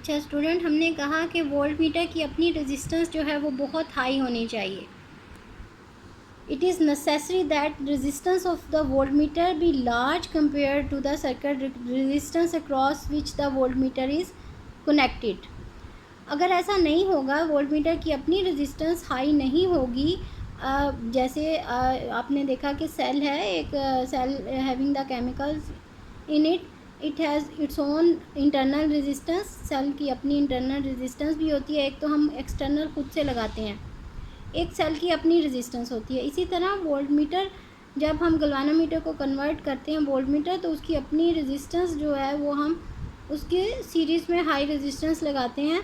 अच्छा स्टूडेंट, हमने कहा कि वोल्ट मीटर की अपनी रेजिस्टेंस जो है वो बहुत हाई होनी चाहिए. It is necessary that resistance of the voltmeter be large compared to the circuit resistance across which the voltmeter is connected. अगर ऐसा नहीं होगा, वोल्टमीटर की अपनी रेजिस्टेंस हाई नहीं होगी, जैसे आपने देखा कि सेल है, एक cell having the chemicals in it has its own internal resistance. Cell की अपनी इंटरनल रेजिस्टेंस भी होती है. एक तो हम एक्सटर्नल खुद से लगाते हैं, एक सेल की अपनी रेजिस्टेंस होती है. इसी तरह वोल्टमीटर, जब हम गैल्वेनोमीटर को कन्वर्ट करते हैं वोल्टमीटर, तो उसकी अपनी रेजिस्टेंस जो है वो हम उसके सीरीज़ में हाई रेजिस्टेंस लगाते हैं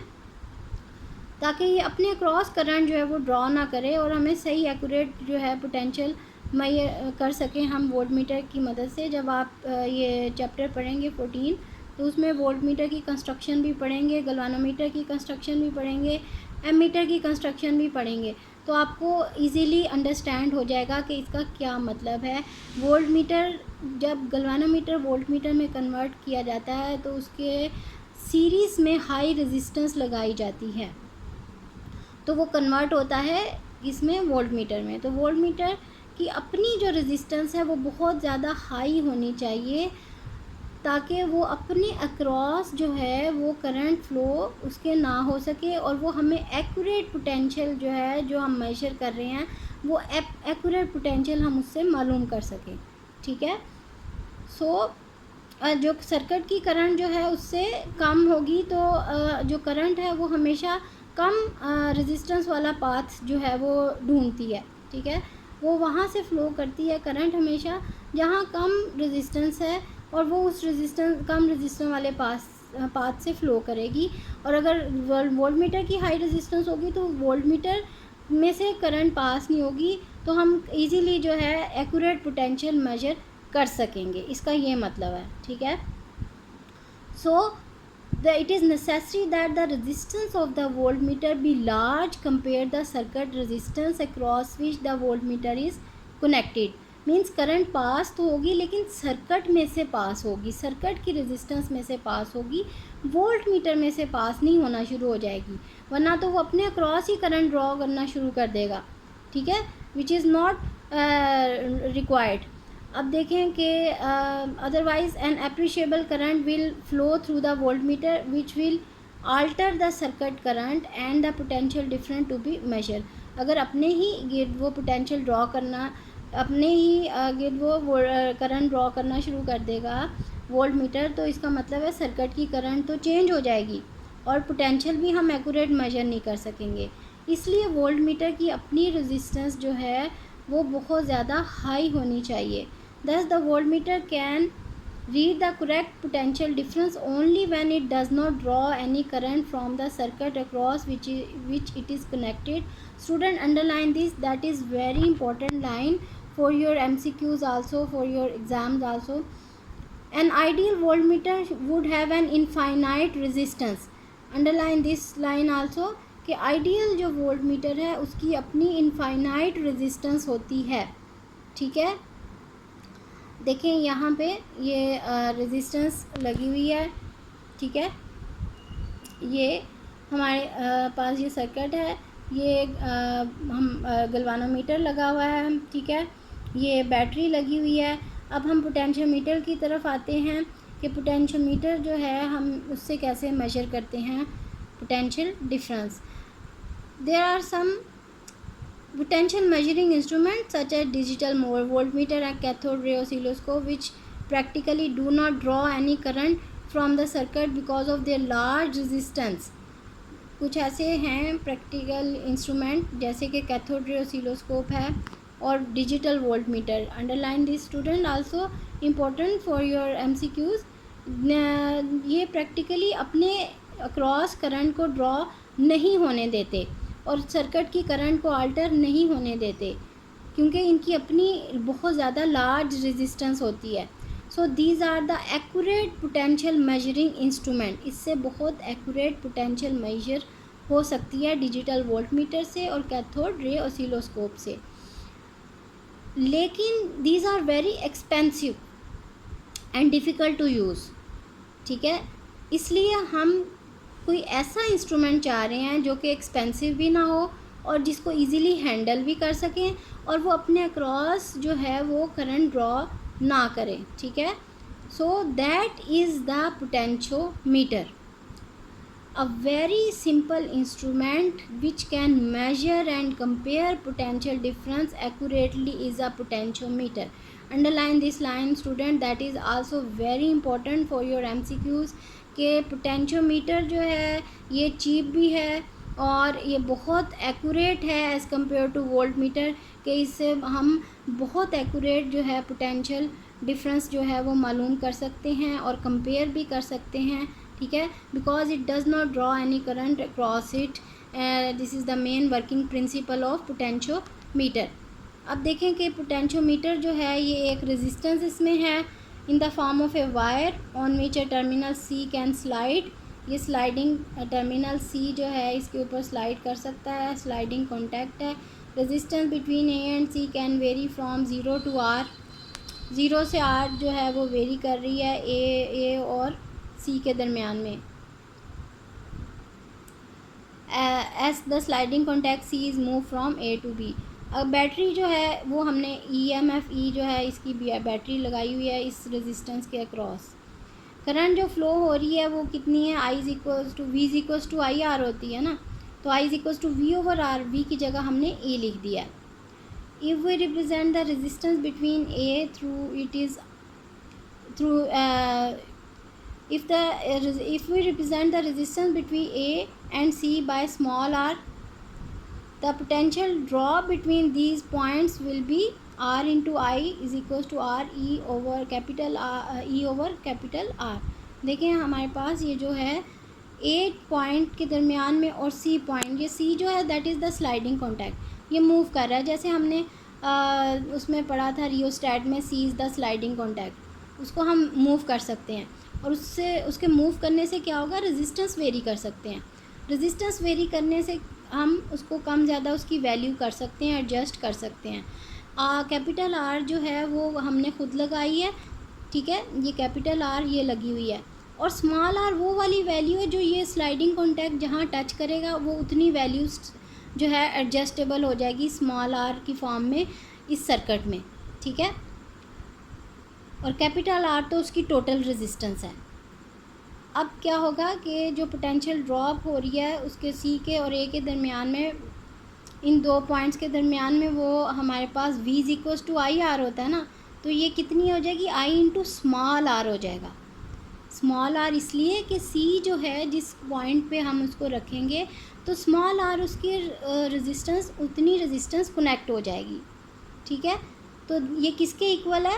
ताकि ये अपने क्रॉस करंट जो है वो ड्रॉ ना करे और हमें सही एक्यूरेट जो है पोटेंशियल मैयर कर सकें हम वोल्टमीटर की मदद से. जब आप ये चैप्टर पढ़ेंगे 14, तो उसमें वोल्टमीटर की कंस्ट्रक्शन भी पढ़ेंगे, गैल्वेनोमीटर की कंस्ट्रक्शन भी पढ़ेंगे, एमीटर की कंस्ट्रक्शन भी पढ़ेंगे. तो आपको इजीली अंडरस्टैंड हो जाएगा कि इसका क्या मतलब है. वोल्टमीटर, जब गैल्वेनोमीटर वोल्टमीटर में कन्वर्ट किया जाता है तो उसके सीरीज़ में हाई रेजिस्टेंस लगाई जाती है, तो वो कन्वर्ट होता है इसमें वोल्टमीटर में. तो वोल्टमीटर की अपनी जो रेजिस्टेंस है वो बहुत ज़्यादा हाई होनी चाहिए ताकि वो अपने अक्रॉस जो है वो करंट फ्लो उसके ना हो सके और वो हमें एक्यूरेट पोटेंशियल जो है जो हम मेजर कर रहे हैं वो एक्यूरेट पोटेंशियल हम उससे मालूम कर सकें. ठीक है. सो जो सर्किट की करंट जो है उससे कम होगी, तो जो करंट है वो हमेशा कम रेजिस्टेंस वाला पाथ जो है वो ढूंढती है. ठीक है. वो वहाँ से फ़्लो करती है करंट हमेशा जहाँ कम रेजिस्टेंस है, और वो उस कम रेजिस्टेंस वाले पाथ से फ़्लो करेगी. और अगर वोल्टमीटर की हाई रेजिस्टेंस होगी तो वोल्टमीटर में से करंट पास नहीं होगी, तो हम इजीली जो है एक्यूरेट पोटेंशियल मेजर कर सकेंगे. इसका ये मतलब है. ठीक है. सो it is necessary that the resistance of the voltmeter be large compared the circuit resistance across which the voltmeter is connected. Means current pass तो होगी लेकिन सर्किट में से पास होगी, सर्किट की रेजिस्टेंस में से पास होगी, वोल्ट मीटर में से पास नहीं होना शुरू हो जाएगी, वरना तो वो अपने अक्रॉस ही करंट ड्रॉ करना शुरू कर देगा. ठीक है. Which is not required. अब देखें कि otherwise an appreciable current will flow through the voltmeter which will alter the circuit current and the potential different to be measure. अगर अपने ही गिर्द वो पोटेंशियल ड्रॉ करना, अपने ही गिर्द वो करंट ड्रॉ करना शुरू कर देगा वोल्टमीटर, तो इसका मतलब है सर्किट की करंट तो चेंज हो जाएगी और पोटेंशियल भी हम एक्यूरेट मेजर नहीं कर सकेंगे. इसलिए वोल्टमीटर की अपनी रेजिस्टेंस जो है वो बहुत ज़्यादा हाई होनी चाहिए. Thus the voltmeter can read the correct potential difference only when it does not draw any current from the circuit across which it is connected. Student, underline this. That is very important line for your MCQs also, for your exams also. An ideal voltmeter would have an infinite resistance. Underline this line also कि ideal जो voltmeter है उसकी अपनी infinite resistance होती है. ठीक है. देखें यहाँ पे ये रेजिस्टेंस लगी हुई है. ठीक है. ये हमारे पास ये सर्किट है, ये हम गैल्वेनोमीटर लगा हुआ है. ठीक है. ये बैटरी लगी हुई है. अब हम पोटेंशियोमीटर की तरफ आते हैं कि पोटेंशियोमीटर जो है हम उससे कैसे मेजर करते हैं potential difference. There are some potential measuring instruments such as digital voltmeter and cathode ray oscilloscope which practically do not draw any current from the circuit because of their large resistance. कुछ ऐसे हैं practical instrument जैसे कि cathode ray oscilloscope है और digital voltmeter. Underline this student, also important for your MCQs. ये practically अपने across current को ड्रॉ नहीं होने देते और सर्किट की करंट को अल्टर नहीं होने देते क्योंकि इनकी अपनी बहुत ज़्यादा लार्ज रेजिस्टेंस होती है. So these are the accurate potential measuring instrument. इससे बहुत एक्यूरेट पोटेंशियल मेजर हो सकती है डिजिटल वोल्टमीटर से और कैथोड रे ऑसिलोस्कोप से. लेकिन these are very expensive and difficult to use. ठीक है. इसलिए हम कोई ऐसा इंस्ट्रूमेंट चाह रहे हैं जो कि एक्सपेंसिव भी ना हो और जिसको इजीली हैंडल भी कर सकें और वो अपने अक्रॉस जो है वो करंट ड्रॉ ना करें, ठीक है। So that is the potentiometer, a very simple instrument which can measure and compare potential difference accurately is a potentiometer. Underline this line student, that is also very important for your MCQs कि potentiometer जो है ये cheap भी है और ये बहुत accurate है as compare two volt meter, कि इससे हम बहुत एक्यूरेट जो है पोटेंशियल डिफरेंस जो है वो मालूम कर सकते हैं और कंपेयर भी कर सकते हैं, ठीक है। Because it does not draw any current across it, this is the main working principle of potentiometer. अब देखें कि पोटेंशियोमीटर जो है ये एक रेजिस्टेंस इसमें है in the form of a wire on which a terminal C can slide. ये स्लाइडिंग टर्मिनल सी जो है इसके ऊपर स्लाइड कर सकता है, स्लाइडिंग कॉन्टैक्ट है। Resistance between A and C can vary from 0 to R, 0 से R जो है वो वेरी कर रही है ए और सी के दरमियान में। As the sliding contact C is move from A to B. अब बैटरी जो है वो हमने EMF E जो है इसकी बैटरी लगाई हुई है इस रेजिस्टेंस के अक्रॉस। करंट जो फ्लो हो रही है वो कितनी है, I is equals to V is equals to IR होती है ना, तो I is equals to V over R, V की जगह हमने E लिख दिया है। If we represent the resistance between A through it is through if we represent the resistance between A and C by small r, the potential drop between these points will be R into I is equals to R E over capital R। देखें हमारे पास ये जो है A point के दरमियान में और C point, ये C जो है that is the sliding contact, ये मूव कर रहा है। जैसे हमने उसमें पढ़ा था रियोस्टैट में C is the sliding contact, उसको हम मूव कर सकते हैं और उससे उसके मूव करने से क्या होगा, रेजिस्टेंस वेरी कर सकते हैं। रेजिस्टेंस वेरी करने से हम उसको कम ज़्यादा उसकी वैल्यू कर सकते हैं, एडजस्ट कर सकते हैं। कैपिटल R जो है वो हमने खुद लगाई है, ठीक है, ये कैपिटल R ये लगी हुई है, और स्मॉल r वो वाली वैल्यू है जो ये स्लाइडिंग कॉन्टैक्ट जहाँ टच करेगा वो उतनी वैल्यूज जो है एडजस्टेबल हो जाएगी स्मॉल r की फॉर्म में इस सर्किट में, ठीक है। और कैपिटल R तो उसकी टोटल रेजिस्टेंस है। अब क्या होगा कि जो पोटेंशियल ड्रॉप हो रही है उसके C के और A के दरमियान में, इन दो पॉइंट्स के दरमियान में वो हमारे पास V is equals to IR होता है ना, तो ये कितनी हो जाएगी, I इंटू स्मॉल r हो जाएगा। स्मॉल r इसलिए कि C जो है जिस पॉइंट पे हम उसको रखेंगे तो स्मॉल r उसकी रेजिस्टेंस उतनी रेजिस्टेंस कनेक्ट हो जाएगी, ठीक है। तो ये किसके इक्वल है,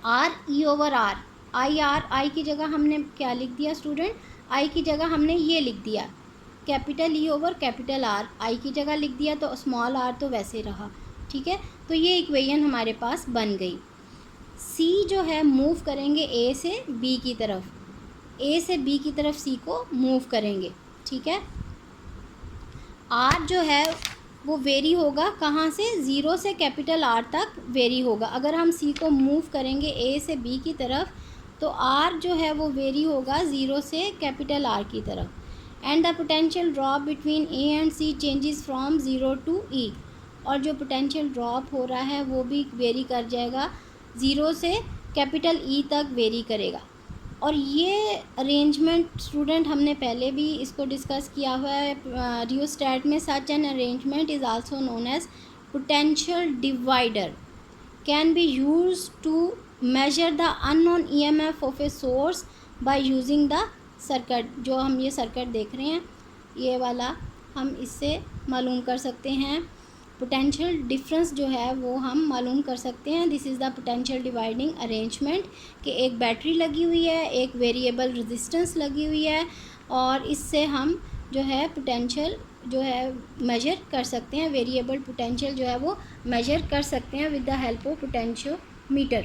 R E over R, I की जगह हमने क्या लिख दिया स्टूडेंट, I की जगह हमने ये लिख दिया capital E over capital R, I की जगह लिख दिया तो स्मॉल r तो वैसे रहा, ठीक है। तो ये इक्वेशन हमारे पास बन गई। C जो है मूव करेंगे A से B की तरफ, A से B की तरफ C को मूव करेंगे, ठीक है। R जो है वो वेरी होगा कहाँ से, 0 से कैपिटल R तक वेरी होगा। अगर हम C को मूव करेंगे A से B की तरफ तो R जो है वो वेरी होगा 0 से कैपिटल R की तरफ। And the potential drop between A and C changes from 0 to E, और जो पोटेंशियल ड्रॉप हो रहा है वो भी वेरी कर जाएगा, 0 से कैपिटल E तक वेरी करेगा। और ये अरेंजमेंट स्टूडेंट हमने पहले भी इसको डिस्कस किया हुआ है रियोस्टैट में। Such an arrangement is also known as potential divider, can be use to measure the unknown EMF of a source by using the circuit। जो हम ये सर्किट देख रहे हैं ये वाला, हम इससे मालूम कर सकते हैं पोटेंशियल डिफरेंस जो है वो हम मालूम कर सकते हैं। This is the potential dividing arrangement कि एक बैटरी लगी हुई है, एक वेरिएबल रेजिस्टेंस लगी हुई है, और इससे हम जो है पोटेंशियल जो है मेजर कर सकते हैं, वेरिएबल पोटेंशियल जो है वो मेजर कर सकते हैं with the help of potentiometer.